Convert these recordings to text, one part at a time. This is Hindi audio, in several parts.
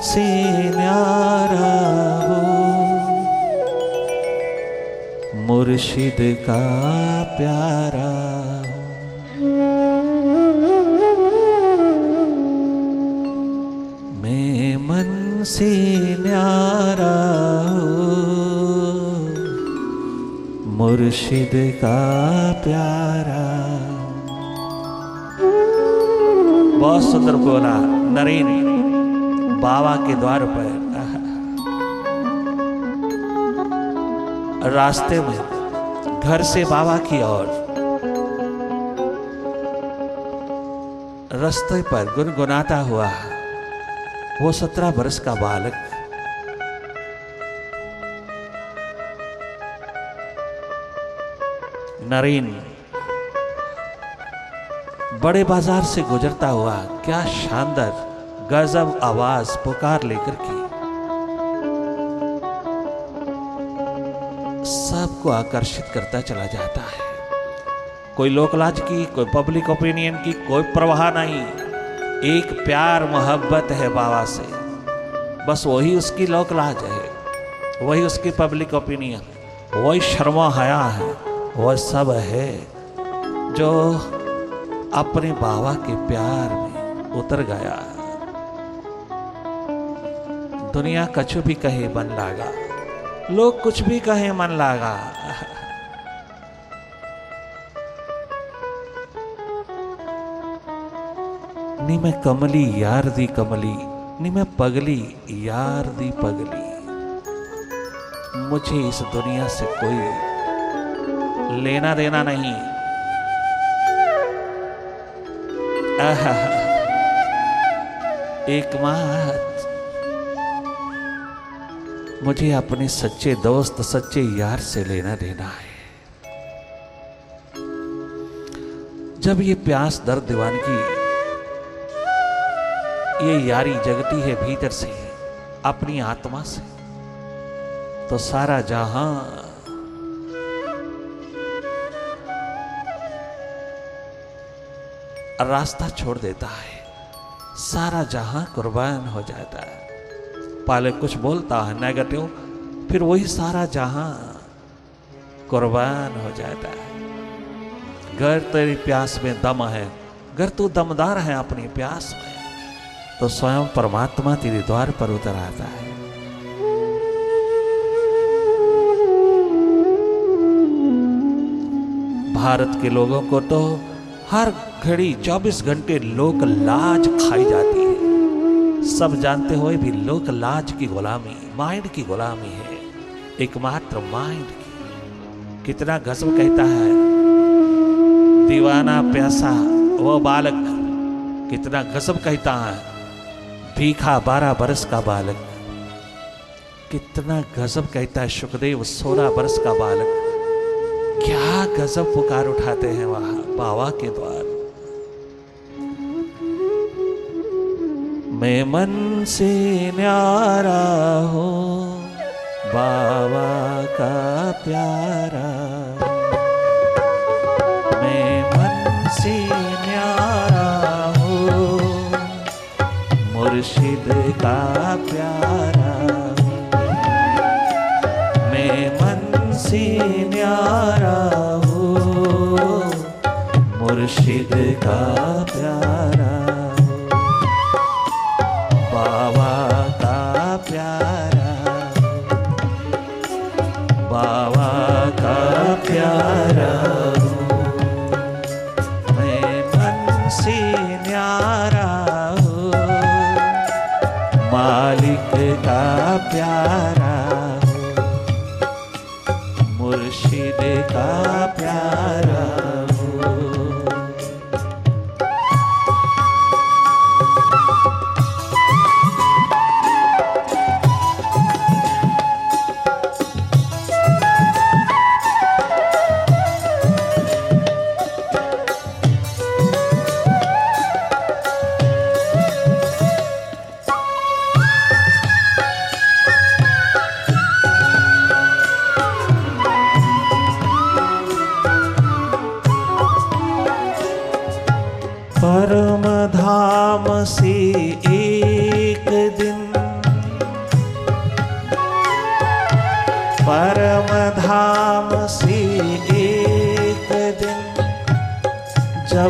से न्यारा हो, मुर्शिद का प्यारा हो। मैं मन से न्यारा हो, मुर्शिद का प्यारा। बहुत सुंदर बोला नरेन बाबा के द्वार पर। रास्ते में घर से बाबा की ओर रास्ते पर गुनगुनाता हुआ वो 17 वर्ष का बालक नरेन बड़े बाजार से गुजरता हुआ क्या शानदार गजब आवाज पुकार लेकर के सबको आकर्षित करता चला जाता है। कोई लोकलाज की, कोई पब्लिक ओपिनियन की कोई परवाह नहीं। एक प्यार मोहब्बत है बाबा से, बस वही उसकी लोकलाज है, वही उसकी पब्लिक ओपिनियन, वही शर्मा हया है, वह सब है जो अपने बाबा के प्यार में उतर गया। दुनिया कछु भी कहे मन लागा, लोग कुछ भी कहे मन लागा। नी मैं कमली यार दी कमली, नी मैं पगली यार दी पगली। मुझे इस दुनिया से कोई लेना देना नहीं। एकमात्र मुझे अपने सच्चे दोस्त, सच्चे यार से लेना देना है। जब ये प्यास दर्द दीवानगी, ये यारी जगती है भीतर से, अपनी आत्मा से, तो सारा जहां रास्ता छोड़ देता है, सारा जहां कुर्बान हो जाता है। पहले कुछ बोलता है नेगेटिव, फिर वही सारा जहां कुर्बान हो जाता है। अगर तेरी प्यास में दम है, अगर तू दमदार है अपनी प्यास में, तो स्वयं परमात्मा तेरे द्वार पर उतर आता है। भारत के लोगों को तो हर घड़ी 24 घंटे लोक लाज खाई जाती है। सब जानते हुए भी लोक लाज की गुलामी, माइंड की गुलामी है, एकमात्र माइंड की। कितना गजब कहता है दीवाना प्यासा वो बालक, कितना गजब कहता है भीखा 12 बरस का बालक। कितना गजब कहता है सुखदेव 16 बरस का बालक। क्या गजब पुकार उठाते हैं वहां बाबा के द्वार। मैं मन से न्यारा हूं, बाबा का प्यारा। मैं मन से न्यारा हूं, मुर्शिद का प्यारा। मैं मन से न्यारा हूं, मुर्शिद का प्यारा। बाबा का प्यारा, बाबा का प्यारा। मैं मन से न्यारा हूं, मालिक का प्यारा, मुर्शिद का प्यारा।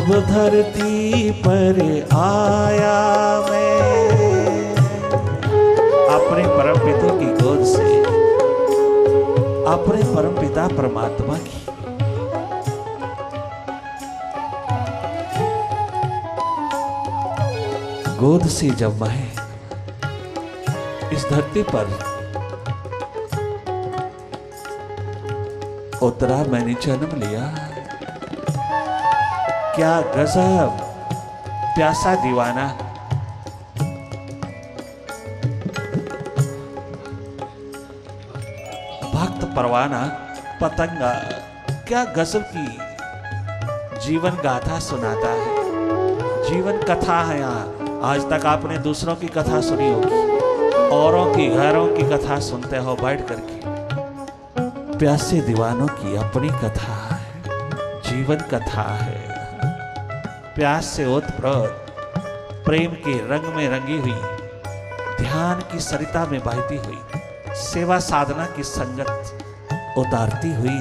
जब धरती पर आया मैं अपने परम पिता की गोद से, अपने परम पिता परमात्मा की गोद से जब मैं इस धरती पर उतरा, मैंने जन्म लिया। क्या गजब प्यासा दीवाना, भक्त परवाना पतंगा, क्या गजब की जीवन गाथा सुनाता है, जीवन कथा है। यहाँ आज तक आपने दूसरों की कथा सुनी होगी, औरों की घरों की कथा सुनते हो बैठ करके। प्यासे दीवानों की अपनी कथा है, जीवन कथा है। प्यास से ओतप्रोत प्रेम के रंग में रंगी हुई, ध्यान की सरिता में बहती हुई, सेवा साधना की संगत उतारती हुई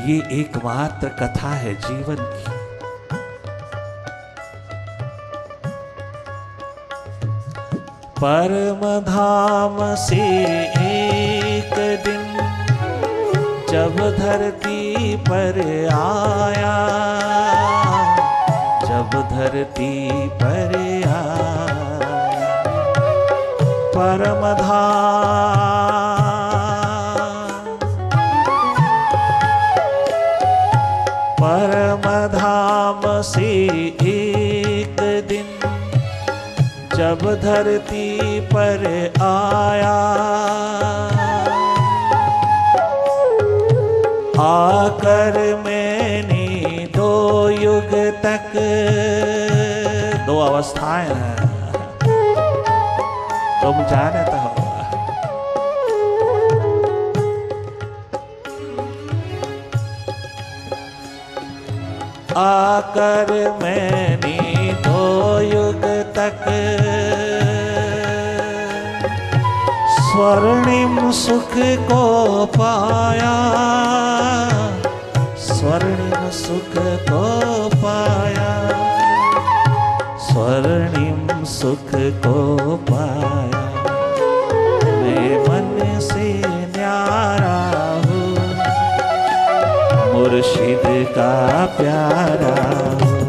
ये एकमात्र कथा है जीवन की। परम धाम से एक दिन जब धरती पर आया, जब धरती पर आया, परम धाम से एक दिन जब धरती पर आया, आकर मैंने दो युग तक, दो अवस्थाएं हैं तुम जानते हो, आकर मैंने दो युग तक स्वर्णिम सुख को पाया, स्वर्णिम सुख को पाया, स्वर्णिम सुख को पाया। मैं मन से न्यारा हूँ, मुर्शिद का प्यारा हूँ।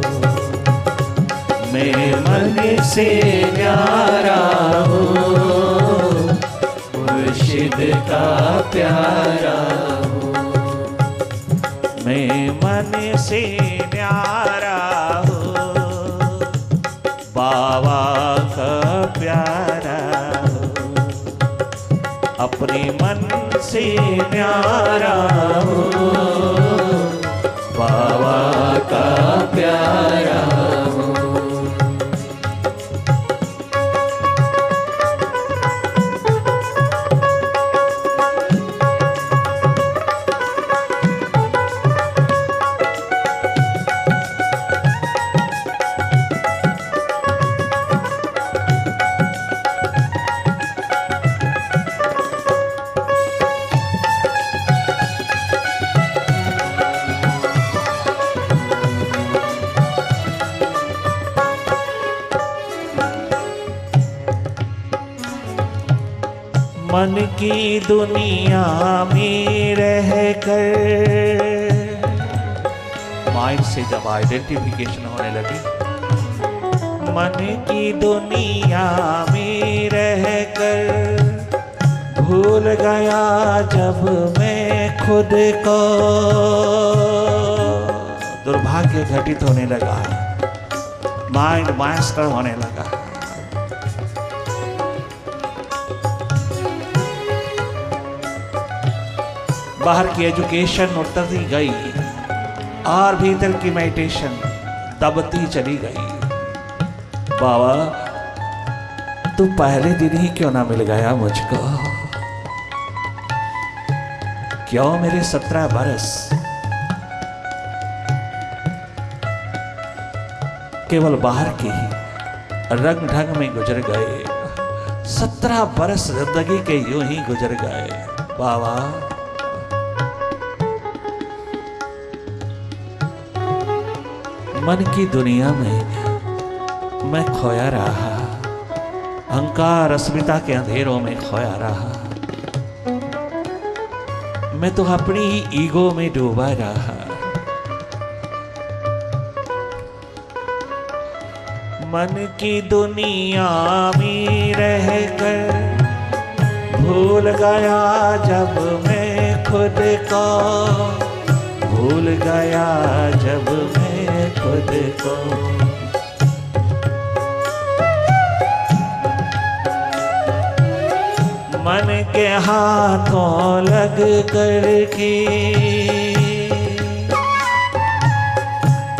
मैं मन से न्यारा हूँ, मुर्शिद का प्यारा हूँ। मैं मन से न्यारा हूँ, बाबा का प्यारा हूँ। अपने मन से न्यारा हूँ, बाबा का प्यारा हूँ। मन की दुनिया में रह कर, माइंड से जब आइडेंटिफिकेशन होने लगी, मन की दुनिया में रह कर भूल गया जब मैं खुद को, दुर्भाग्य घटित होने लगा, माइंड मास्टर होने लगा। बाहर की एजुकेशन उतरती गई और भीतर की मेडिटेशन दबती चली गई। बाबा तू पहले दिन ही क्यों ना मिल गया मुझको, क्यों मेरे 17 बरस केवल बाहर के ही रंग ढंग में गुजर गए। 17 बरस जिंदगी के यूं ही गुजर गए। बाबा मन की दुनिया में मैं खोया रहा, अहंकार अस्मिता के अंधेरों में खोया रहा। मैं तो अपनी ही ईगो में डूबा रहा। मन की दुनिया में रहकर भूल गया जब मैं खुद को, भूल गया जब मैं खुद को। मन के हाथों लग करके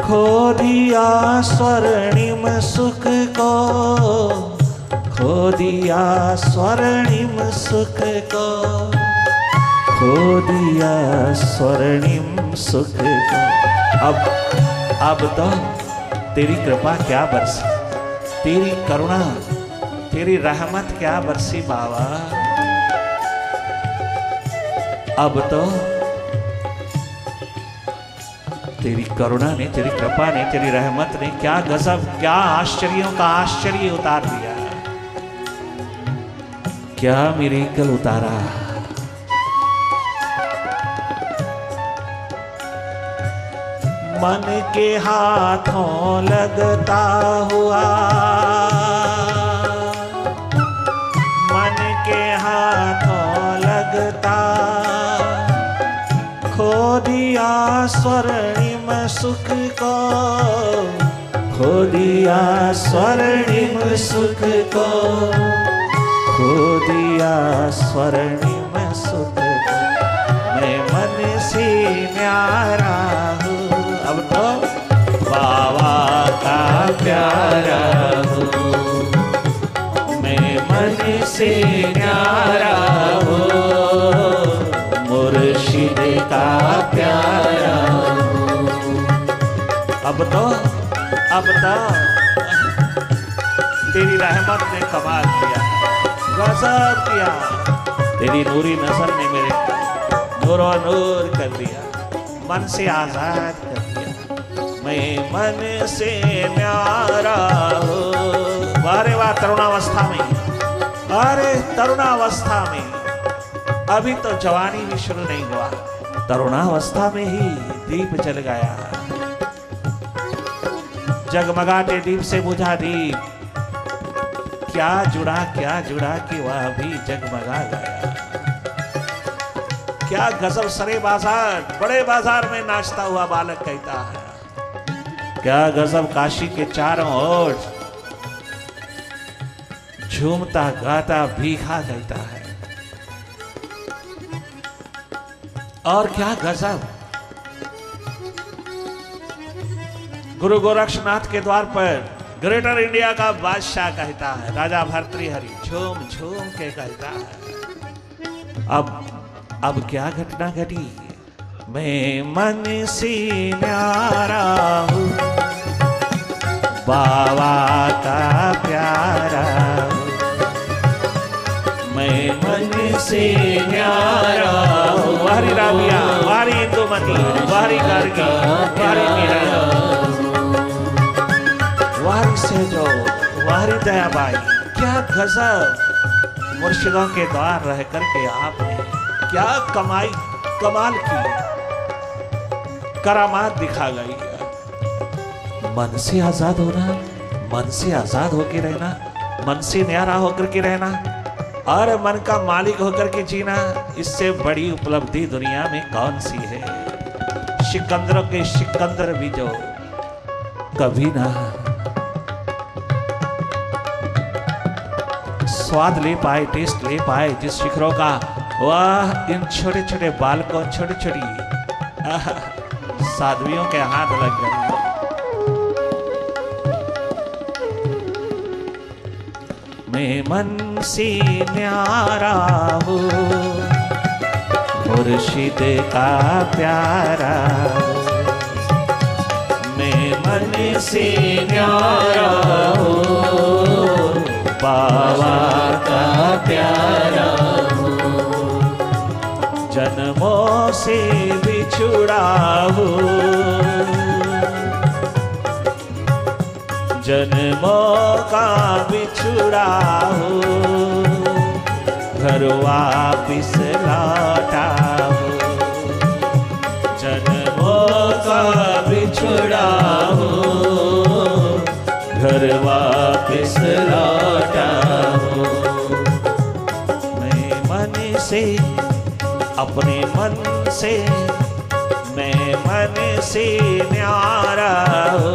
खो दिया स्वर्णिम सुख को, खो दिया स्वर्णिम सुख को, खो दिया स्वर्णिम सुख को। अब तो तेरी कृपा क्या बरसी, तेरी करुणा तेरी रहमत क्या बरसी बाबा। अब तो तेरी करुणा ने, तेरी कृपा ने, तेरी रहमत ने क्या गजब, क्या आश्चर्यों का आश्चर्य उतार दिया, क्या मिरेकल उतारा। मन के हाथों लगता हुआ, मन के हाथों लगता, खो दिया स्वर्णिम सुख को, खो दिया स्वर्णिम सुख को, खो दिया स्वर्णिम सुख को। मैं मन से न्यारा हूँ, अब तो बाबा का प्यारा हूँ। मैं मन से न्यारा हूँ, मुर्शिद का प्यारा हूँ। अब तो तेरी रहमत ने कमाल किया, गजब किया। तेरी नूरी नजर ने मेरे नूरो नूर कर दिया, मन से आजाद कर दिया। मैं मन से न्यारा हूँ। वारे वाह, तरुणावस्था में, अरे तरुणावस्था में, अभी तो जवानी भी शुरू नहीं हुआ, तरुणावस्था में ही दीप जल गया। जगमगाते दीप से बुझा दीप, क्या जुड़ा कि वह भी जगमगा गया। क्या गजब सरे बाजार, बड़े बाजार में नाचता हुआ बालक कहता है। क्या गजब काशी के चारों ओर झूमता गाता भीखा कहता है। और क्या गजब, गुरु गोरक्षनाथ के द्वार पर ग्रेटर इंडिया का बादशाह कहता है, राजा भर्तृहरि झूम झूम के कहता है। अब क्या घटना घटी। मैं मन से न्यारा हूँ, बाबा का प्यारा हूँ। मैं मन से न्यारा हूँ। वारी राबिया, वारी इंदुमती, वारी गार्गी, वारी मीरा, वारी से जो, वारी दयाबाई। क्या गजब, मुर्शिदों के द्वार रह करके आपने क्या कमाल की करामात दिखा गई। मन से आजाद होना, मन से आजाद होके रहना, मन से न्यारा होकर के रहना और मन का मालिक होकर के जीना, इससे बड़ी उपलब्धि दुनिया में कौन सी है। सिकंदरों के सिकंदर भी जो कभी ना स्वाद ले पाए, टेस्ट ले पाए जिस शिखरों का, वह इन छोटे छोटे बालकों, छोटी छोटी साध्वियों के हाथ लग गई। मैं मन से न्यारा हूँ, मुर्शिद का प्यारा हूँ। मैं मन से न्यारा हूँ, बाबा का प्यारा हूँ। जन्मों से बिछुड़ा हूँ, जन्मों का बिछुड़ा हो, घर वापिस लौटा हो। जन्मों का बिछुड़ा हो, घर वापिस लौटा हो। मैं मन से, अपने मन से, मैं मन से न्यारा हो,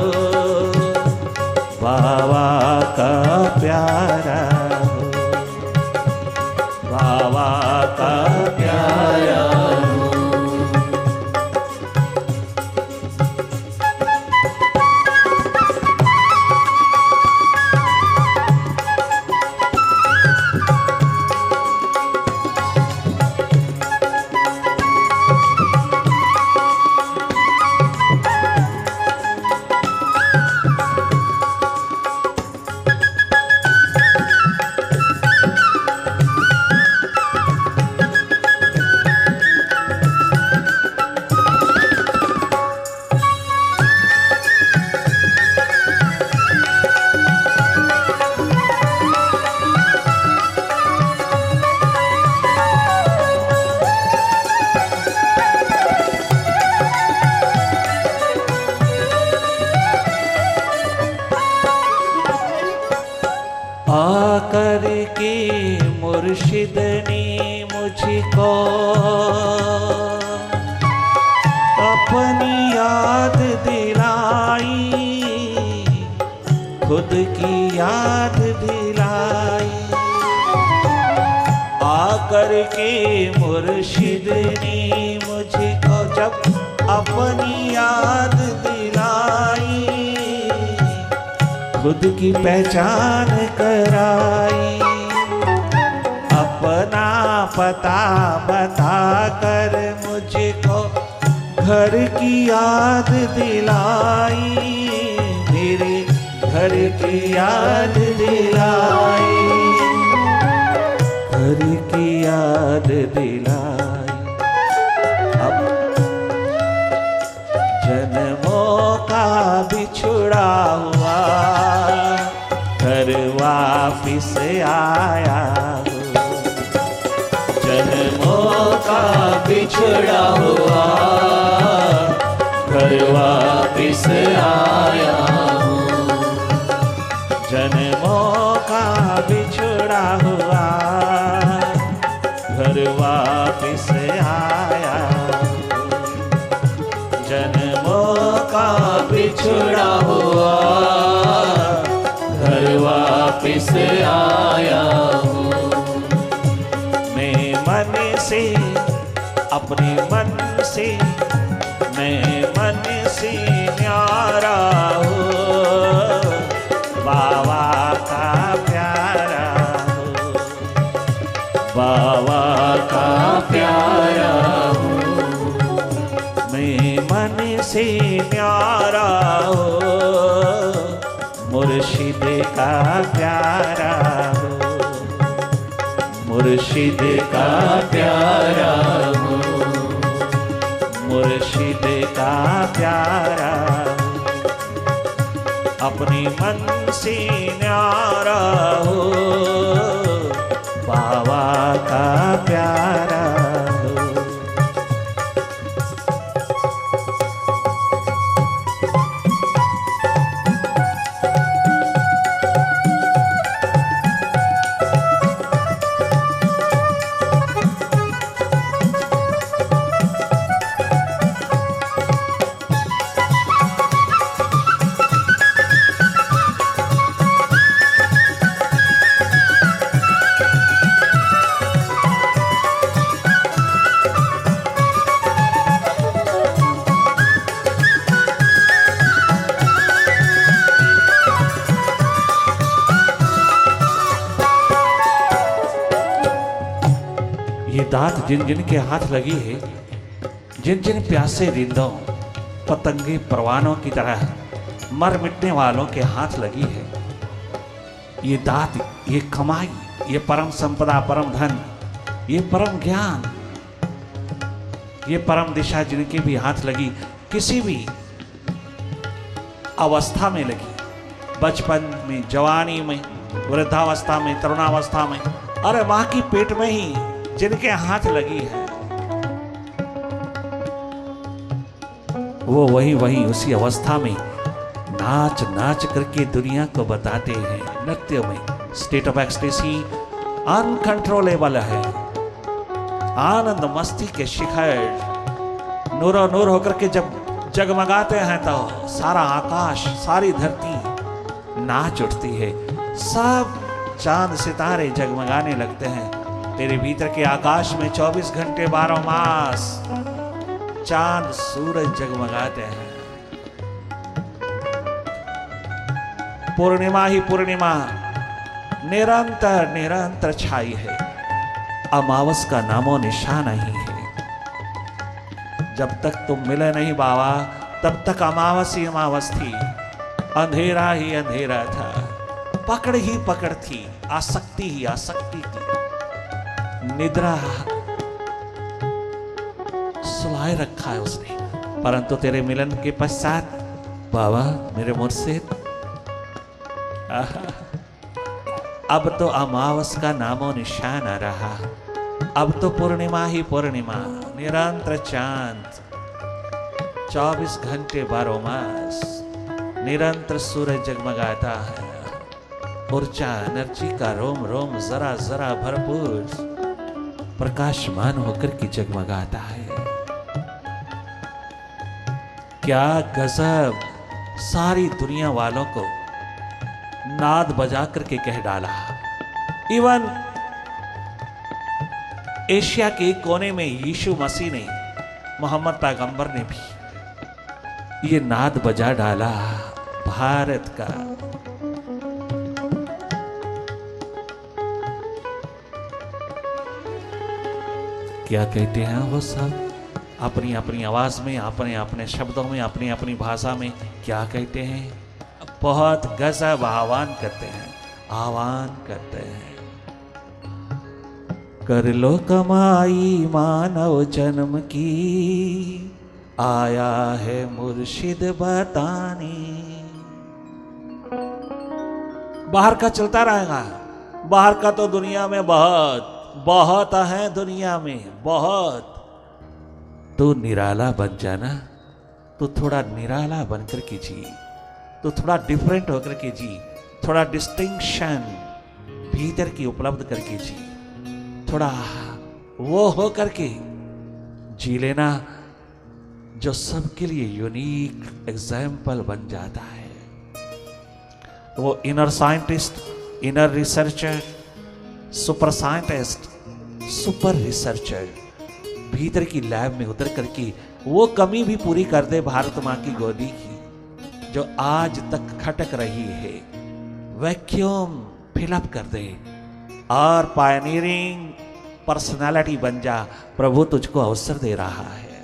बाबा का प्यारा हो, बाबा का प्यारा हो। आकर के मुर्शिद ने मुझको अपनी याद दिलाई, खुद की याद दिलाई। आकर के मुर्शिद ने मुझको जब अपनी याद दिलाई, खुद की पहचान कराई। अपना पता बता कर मुझको घर की याद दिलाई, मेरे घर की याद दिलाई, घर की याद दिलाई। अब जन्मों का बिछुड़ा हुआ घर वापिस आया हो, जन्मों का बिछुड़ा हुआ घर वापिस आया हो। जन्मों का बिछुड़ा हुआ घर वापिस आया हो, जन्मों का बिछुड़ा हुआ घर वापिस आया हूँ। मैं मन से, अपने मन से, मैं मन से न्यारा हो, बाबा का प्यारा हो, बाबा का प्यारा हो। मैं मन से न्यारा हो, मुर्शिद का प्यारा हो, मुर्शिद का प्यारा हो, मुर्शिद का प्यारा हो। अपने मन से न्यारा हो, बाबा का प्यारा हो। ये दात जिन जिन के हाथ लगी है, जिन जिन प्यासे रिंदों पतंगे परवानों की तरह मर मिटने वालों के हाथ लगी है, ये दात, ये कमाई, ये परम संपदा, परम धन, ये परम ज्ञान, ये परम दिशा जिनके भी हाथ लगी, किसी भी अवस्था में लगी, बचपन में, जवानी में, वृद्धावस्था में, तरुणावस्था में, अरे मां की पेट में ही जिनके हाथ लगी है वो वही उसी अवस्था में नाच नाच करके दुनिया को बताते हैं। नृत्य में स्टेट ऑफ एक्सटेसी अनकंट्रोलेबल है। आनंद मस्ती के शिखर नूरो नूर होकर के जब जगमगाते हैं तो सारा आकाश, सारी धरती नाच उठती है। सब चांद सितारे जगमगाने लगते हैं। तेरे भीतर के आकाश में 24 घंटे 12 मास चांद सूरज जगमगाते हैं। पूर्णिमा ही पूर्णिमा निरंतर निरंतर छाई है। अमावस का नामो निशान नहीं है। जब तक तुम मिले नहीं बाबा तब तक अमावस ही अमावस थी, अंधेरा ही अंधेरा था, पकड़ ही पकड़ थी, आसक्ति ही आसक्ति थी। निद्रा सुलाए रखा है उसने, परंतु तेरे मिलन के पश्चात बाबा मेरे मुर्शिद अब तो अमावस का नामो निशान आ रहा। अब तो पूर्णिमा ही पूर्णिमा, निरंतर चांद, 24 घंटे 12 मास निरंतर सूरज जगमगाता है। ऊर्जा एनर्जी का रोम रोम जरा जरा भरपूर प्रकाशमान होकर के जगमगाता है। क्या गजब! सारी दुनिया वालों को नाद बजा करके कह डाला। इवन एशिया के कोने में यीशु मसीह ने, मोहम्मद पैगंबर ने भी ये नाद बजा डाला भारत का। क्या कहते हैं वो सब अपनी अपनी आवाज में, अपने अपने शब्दों में, अपनी अपनी भाषा में क्या कहते हैं? बहुत गजब आह्वान करते हैं, आह्वान करते हैं। कर लो कमाई मानव जन्म की, आया है मुर्शिद बताने। बाहर का चलता रहेगा, बाहर का तो दुनिया में बहुत बहुत है, दुनिया में बहुत। तू निराला बन जाना, तो थोड़ा निराला बनकर के जी, तो थोड़ा डिफरेंट होकर के जी, थोड़ा डिस्टिंक्शन भीतर की उपलब्ध करके जी, थोड़ा वो हो करके जी लेना जो सबके लिए यूनिक एग्जाम्पल बन जाता है। वो inner scientist, inner researcher, super scientist, super researcher भीतर की लैब में उतर करके वो कमी भी पूरी कर दे भारत मां की गोदी की जो आज तक खटक रही है, वैक्यूम फिलअप कर दे और पायनियरिंग पर्सनालिटी बन जा। प्रभु तुझको अवसर दे रहा है।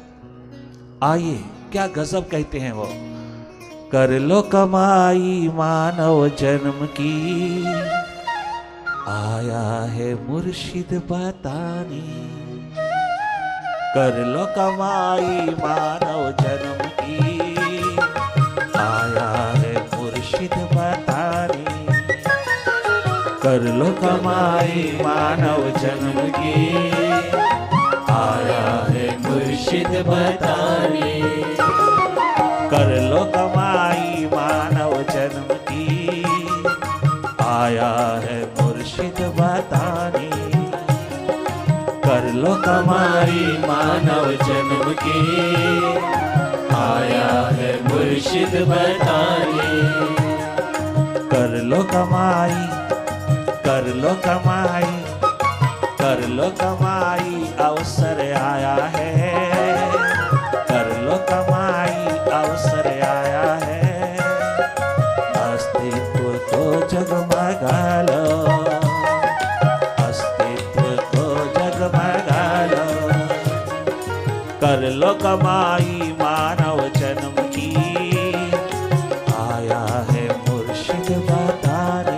आइए, क्या गजब कहते हैं वो। कर लो कमाई मानव जन्म की, आया है मुर्शिद बताने। कर लो कमाई मानव जन्म की, आया है मुर्शिद बताने। कर लो कमाई मानव जन्म की, आया है मुर्शिद बताने। कर लो कमाई मानव जन्म की, आया है मुर्शिद बताने। कर लो कमाई मानव जन्म की, आया है मुर्शिद बताने। कर लो कमाई, कर लो कमाई, कर लो कमाई, अवसर आया है। कर लो कमाई, अवसर आया है। अस्तित्व को जगमगा लो, अस्तित्व को जगमगा लो। कर लो कमाई मानव जन्म की, आया है मुर्शिद बताने।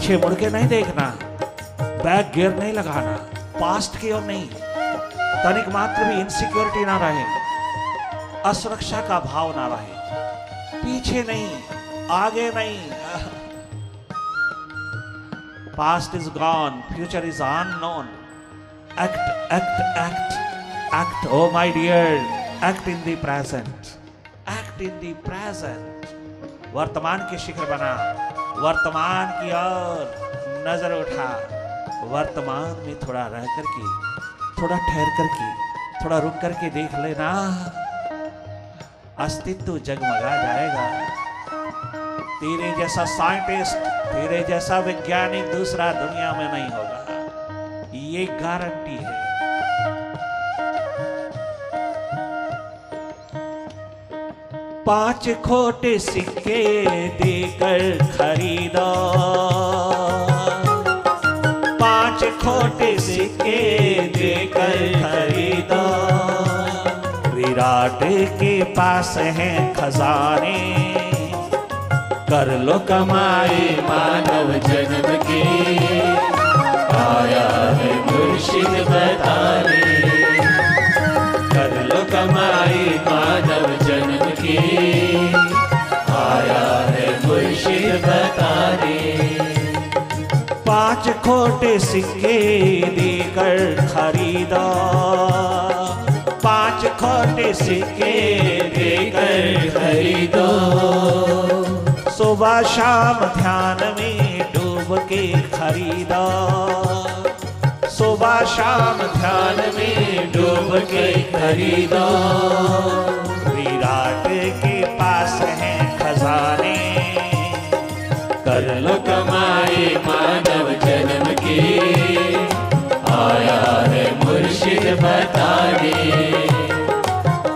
पीछे मुड़ के नहीं देखना, बैक गियर नहीं लगाना, पास्ट की ओर नहीं, तनिक मात्र भी इनसिक्योरिटी ना रहे, असुरक्षा का भाव ना रहे, पीछे नहीं, आगे नहीं। Past is gone, future is unknown. Act act act act, oh my dear, act in the present, act in the present. वर्तमान के शिखर बना, वर्तमान की ओर नजर उठा, वर्तमान में थोड़ा रह करके, थोड़ा ठहर करके, थोड़ा रुक करके देख लेना, अस्तित्व जगमगा जाएगा। तेरे जैसा साइंटिस्ट, तेरे जैसा वैज्ञानिक दूसरा दुनिया में नहीं होगा, ये गारंटी है। पांच खोटे सिक्के देकर खरीदा, पांच खोटे सिक्के देकर खरीदा, विराट के पास हैं खजाने, कर लो कमाई मानव जन्म की, आया है मुर्शिद बताने, कर लो कमाई मानव जन्म की, आया है मुर्शिद बताने। पांच खोटे सिक्के देकर खरीदा, पांच खोटे सिक्के देकर खरीदो, सुबह शाम ध्यान में डूब के खरीदा, सुबह शाम ध्यान में डूब के खरीदो, विराट के पास हैं खजाने, कर लो कमाई मानव जन्म की, आया है मुर्शिद बताने,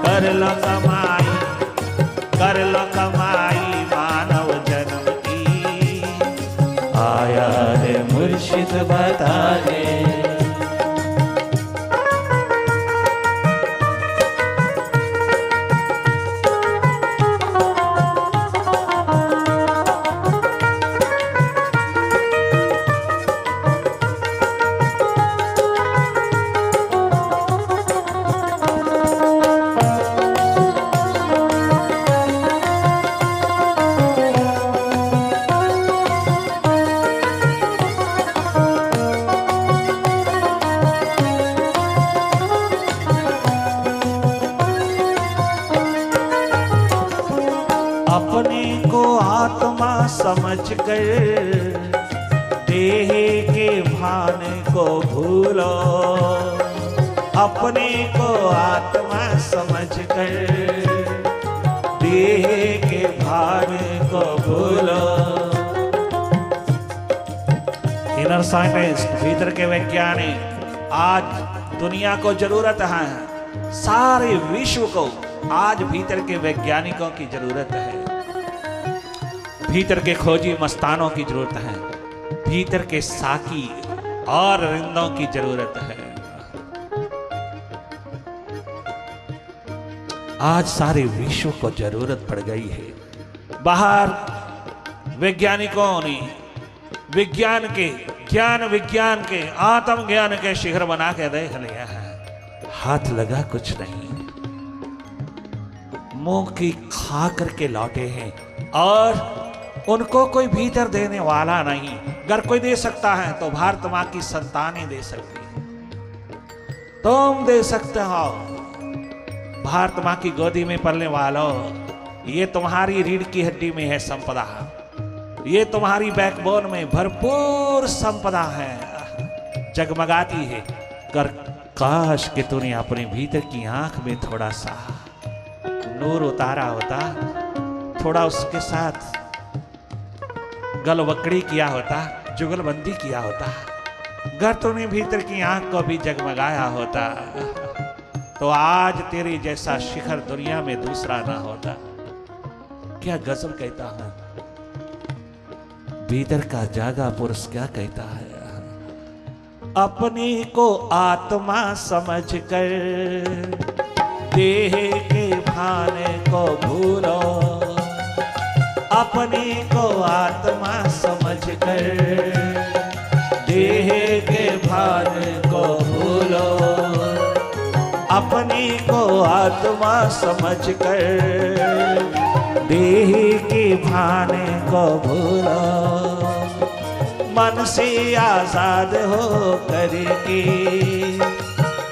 कर लो कमाई, कर लो कमाई मानव जन्म की, आया है मुर्शिद बताने। अपने को आत्मा समझ कर देह के भान को भूलो, अपने को आत्मा समझ कर देह के भान को भूलो। इनर साइंटिस्ट, भीतर के वैज्ञानिक, आज दुनिया को जरूरत है, सारे विश्व को आज भीतर के वैज्ञानिकों की जरूरत है, भीतर के खोजी मस्तानों की जरूरत है, भीतर के साकी और रिंदों की जरूरत है। आज सारे विश्व को जरूरत पड़ गई है। बाहर वैज्ञानिकों ने विज्ञान के, ज्ञान विज्ञान के, आत्म ज्ञान के शिखर बना के देख लिया है, हाथ लगा कुछ नहीं, मुंह की खा करके लौटे हैं और उनको कोई भीतर देने वाला नहीं। अगर कोई दे सकता है तो भारत मां की संतानें दे सकती है, तुम दे सकते हो। भारत मां की गोदी में पलने वालों, ये तुम्हारी रीढ़ की हड्डी में है संपदा, ये तुम्हारी बैकबोन में भरपूर संपदा है, जगमगाती है। कर काश कि तूने अपने भीतर की आंख में थोड़ा सा नूर उतारा होता, थोड़ा उसके साथ गलवकड़ी किया होता, जुगलबंदी किया होता, अगर तूने भीतर की आंख को भी जगमगाया होता तो आज तेरे जैसा शिखर दुनिया में दूसरा ना होता। क्या गजल कहता है, भीतर का जागा पुरुष क्या कहता है, अपने को आत्मा समझ कर देह के भान को भूलो, अपने को आत्मा समझ कर आत्मा समझ कर देह के भाने को भूलो, मन से आजाद हो करके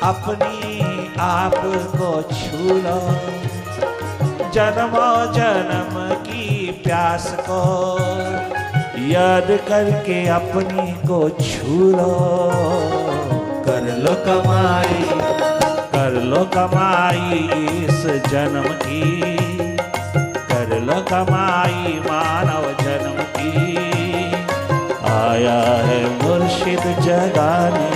अपनी आप को छू लो। जन्मों जन्म की प्यास को याद करके अपनी को छू लो। कर लो कमाई, कर लो कमाई इस जन्म की, कर लो कमाई मानव जन्म की। आया है मुर्शिद जगाने।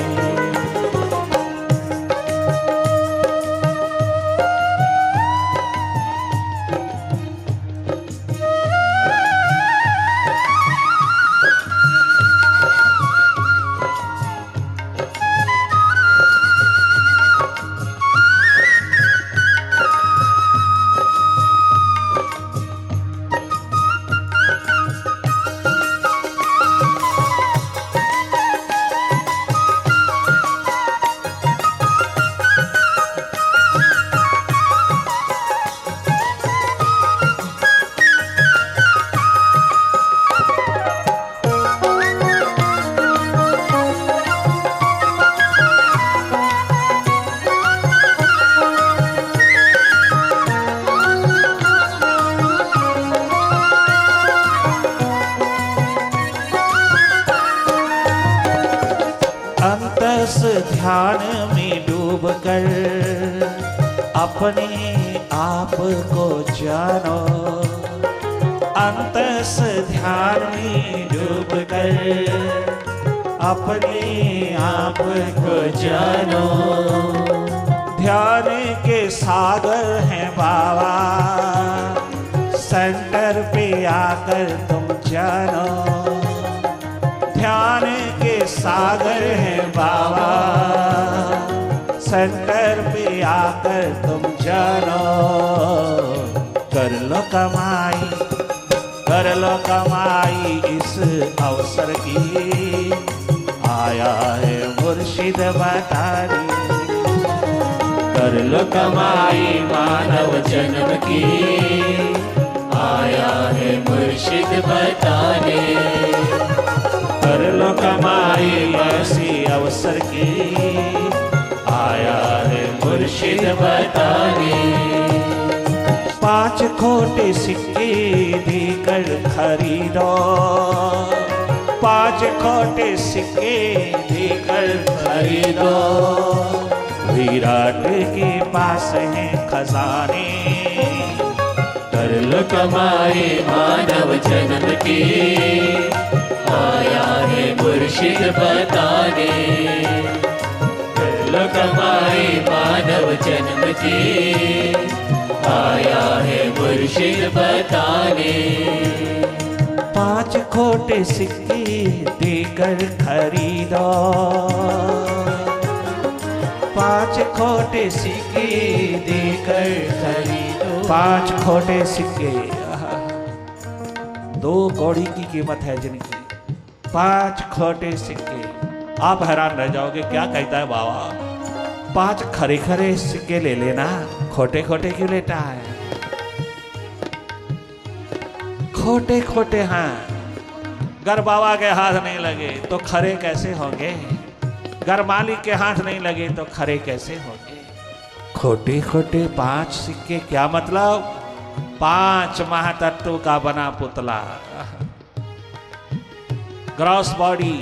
ध्यान में डूब कर अपने आप को जानो। अंतस ध्यान में डूब कर अपने आप को जानो। ध्यान के सागर हैं बाबा, सेंटर पे आकर तुम जानो। ध्यान के सागर हैं बाबा, सेंटर पे आकर तुम जानो। कर लो कमाई, कर लो कमाई इस अवसर की। आया है मुर्शिद बताने। कर लो कमाई मानव जन्म की, आया है मुर्शिद बताने। कर लो कमाई ऐसी अवसर की, आया है मुर्शिद बताने। 5 खोटे सिक्के देकर खरीदो, 5 खोटे सिक्के देकर खरीदो। विराट के पास है खजाने। कर लो कमाई मानव जन्म की, आया है मुर्शिद बताने। कर लो कमाई मानव जन्म की, आया है मुर्शिद बताने। 5 खोटे सिक्के देकर खरीदो, 5 खोटे सिक्के देकर खरीदो। 5 खोटे सिक्के 2 कौड़ी की कीमत है जिनकी। 5 खोटे सिक्के। आप हैरान रह जाओगे, क्या कहता है बाबा? 5 खरे खरे सिक्के ले लेना, खोटे खोटे क्यों लेता है? खोटे खोटे हाँ, घर बाबा के हाथ नहीं लगे तो खरे कैसे होंगे? घर मालिक के हाथ नहीं लगे तो खरे कैसे होंगे? खोटे खोटे 5 सिक्के क्या मतलब? 5 महातत्व का बना पुतला। ग्रॉस बॉडी,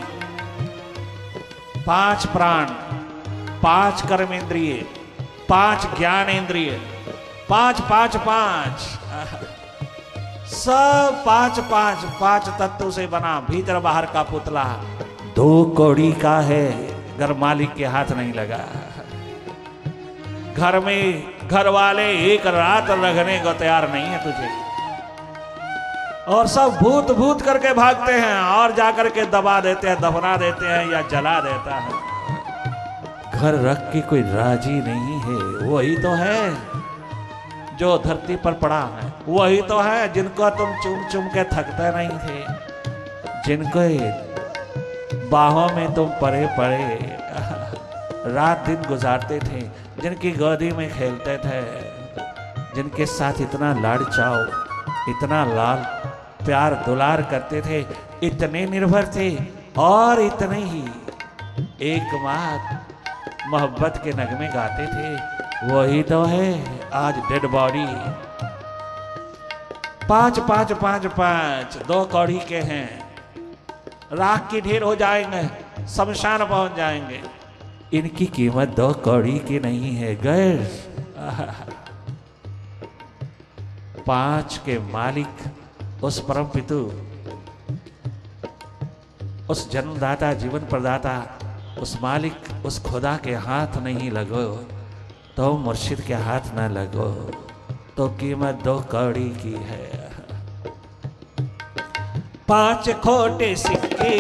5 प्राण, 5 कर्मेंद्रिय, 5 ज्ञानेंद्रिय, 5 5 5 सब 5 5 5 तत्वों से बना भीतर बाहर का पुतला। 2 कौड़ी का है, घर मालिक के हाथ नहीं लगा। घर में घर वाले एक रात रखने को तैयार नहीं है तुझे, और सब भूत भूत करके भागते हैं और जाकर के दबा देते हैं, दफना देते हैं या जला देता है। घर रख के कोई राजी नहीं है। वही तो है जो धरती पर पड़ा है, वही तो है जिनको तुम चुम चुम के थकते नहीं थे, जिनको बाहों में तुम पड़े पड़े रात दिन गुजारते थे, जिनकी गोदी में खेलते थे। जिनके साथ इतना लाड़ चाव, इतना लाल प्यार दुलार करते थे, इतने निर्भर थे और इतने ही एकमात्र मोहब्बत के नगमे गाते थे, वही तो है आज डेड बॉडी। 5 5 5 5 2 कौड़ी के हैं, राख की ढेर हो जाएंगे, शमशान पहुंच जाएंगे। इनकी कीमत 2 कौड़ी की नहीं है गैर। 5 के मालिक उस परम पितु, उस जन्मदाता जीवन प्रदाता, उस मालिक उस खुदा के हाथ नहीं लगो तो मुर्शिद के हाथ ना लगो तो कीमत 2 कौड़ी की है। 5 खोटे सिक्के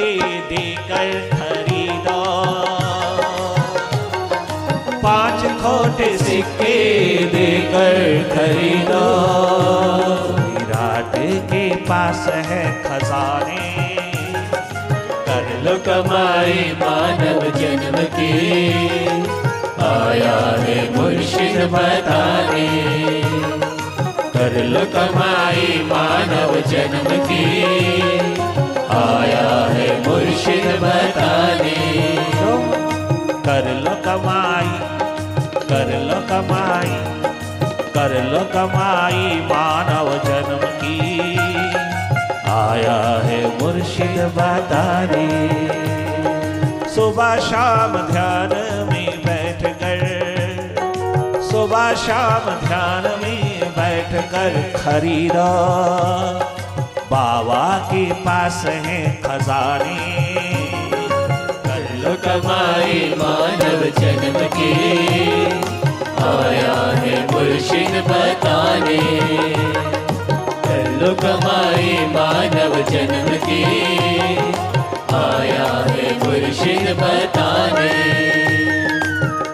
देकर खरीदो, 5 खोटे सिक्के देकर खरीदो, विराट के पास है खजाने, कर लो कमाई मानव जन्म की, आया है मुर्शिद बताने। कर लो कमाई मानव जन्म की, आया है मुर्शिद बताने। कर लो कमाई, कर लो कमाई, कर लो कमाई मानव जन्म की, आया है मुर्शिद बताने। सुबह शाम ध्यान में बैठ कर, सुबह शाम ध्यान में बैठ कर खरीदो, बाबा के पास है खजाने। कर लो कमाई मानव जन्म की, आया है मुर्शिद बताने। कर लो कमाई मानव जन्म की, आया है मुर्शिद बताने।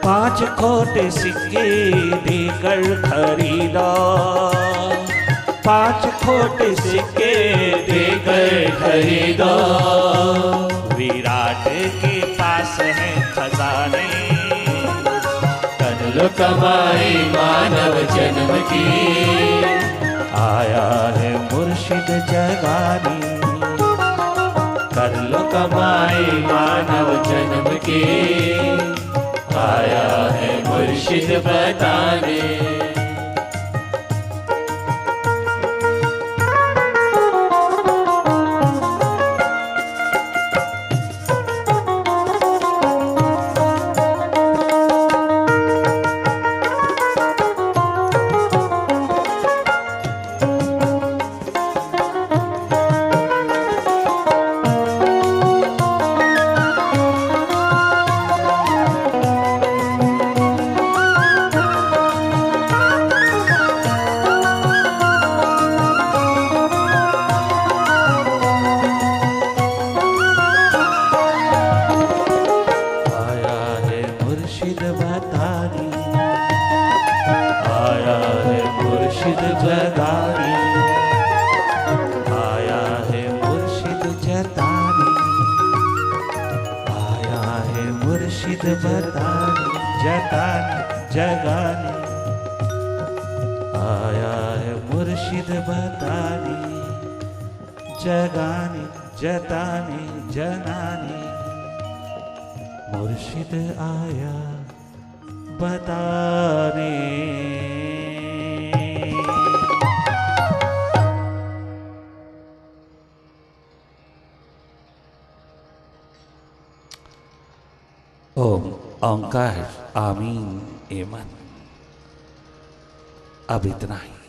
5 खोटे सिक्के देकर खरीदो, 5 खोटे सिक्के देकर खरीदो, विराट के पास है खजाने। कर लो कमाई मानव जन्म की, आया है मुर्शिद जगाने। कर लो कमाई मानव जन्म की, आया है मुर्शिद बताने। जगाने, आया है मुर्शिद जताने, आया है मुर्शिद बताने, जताने जगाने, आया है मुर्शिद बताने, जगाने जताने जनाने, मुर्शिद आया बताने। ओम ओंकार आमीन एमन। अब इतना ही।